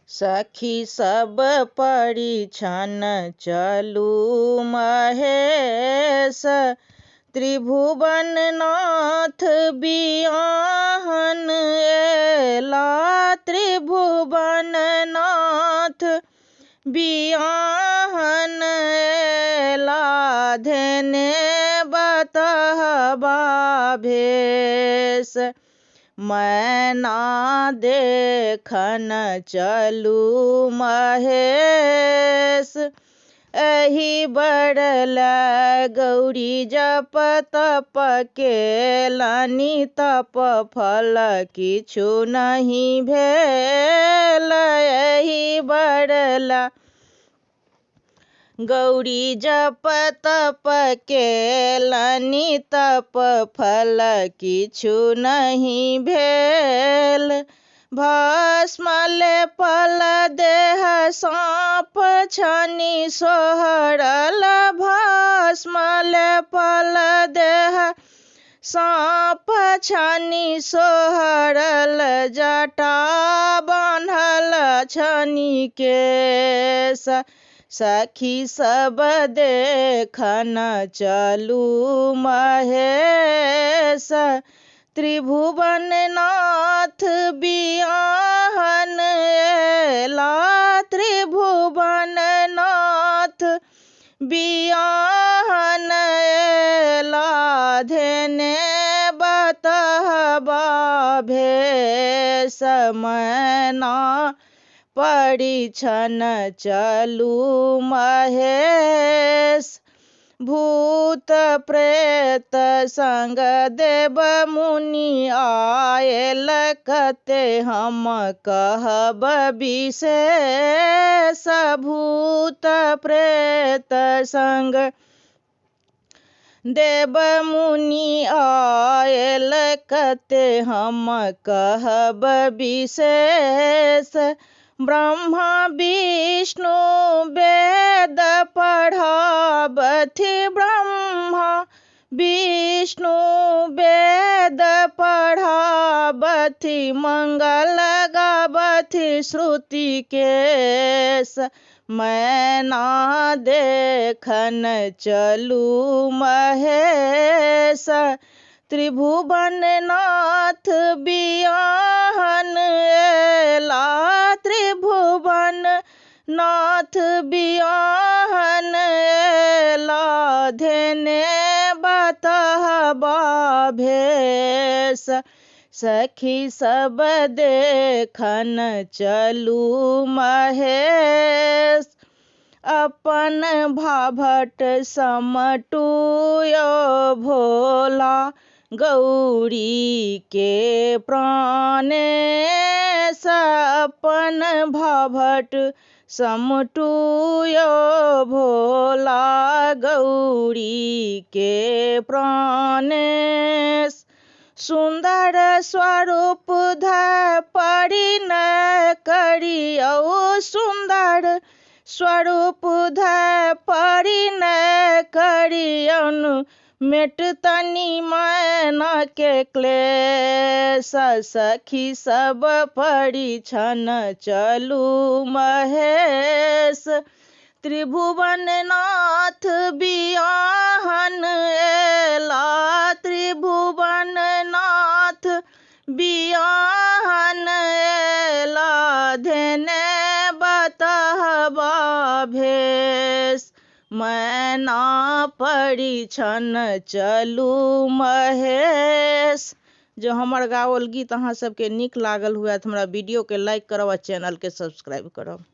सखी सब परिछन चलू महेश, त्रिभुवन नाथ बियाहन एला। त्रिभुवन नाथ बियाहन एला, धेने बतहबा भेष। मैना देखन चलू महेश, एहि बड़ल गौरी जप तप केलनि। तप फल किछु नहीं भेल, एहि बड़ल गौरी जप तप केलनि। तप फल किछु नहीं भेल, भस्म लेपल देह साँप छनि सोहरल। भस्म लेपल देह साँप छनि सोहरल, जटा बान्हल छनि केश। सखी सब देखन चलू महेश, त्रिभुवन नाथ बियाहन एला। त्रिभुवन नाथ बियाहन एला, धेने बतहबा भेष। मैना परिछन चलू महेश, भूत प्रेत संग देव मुनि आयल। कते हम कहब विशेष, भूत प्रेत संग देव मुनि आयल। कते हम कहब विशेष, ब्रह्मा विष्णु वेद पढ़ाबथि। ब्रह्मा विष्णु वेद पढ़ाबथि, मंगल गाबथि श्रुति केश। मैना देखन चलू महेश, त्रिभुवन नाथ बियाहन एला। त्रिभुवन नाथ बियाहन एला, धेने बतहबा भेष। सखी सब देखन चलू महेश, अपन भाभट समटुयो भोला। गौरी के प्राणेश, अपन भाभट समटुयो भोला। गौरी के प्राणेश, सुंदर स्वरूप ध परिण करियौ। सुंदर स्वरूप ध परिण करियौन, मेटतनि मैना के क्लेश। सखी सब परिछन चलू महेश, त्रिभुवन नाथ बियाहन एला। त्रिभुवन नाथ बियाहन एला, धेने बतहबा भेष। मैना परिछन चलू महेश। जो हमर गावल गीत अहाँ सबके नीक लागल हुए तऽ हमरा वीडियो के लाइक करब आ चैनल के सब्सक्राइब करब।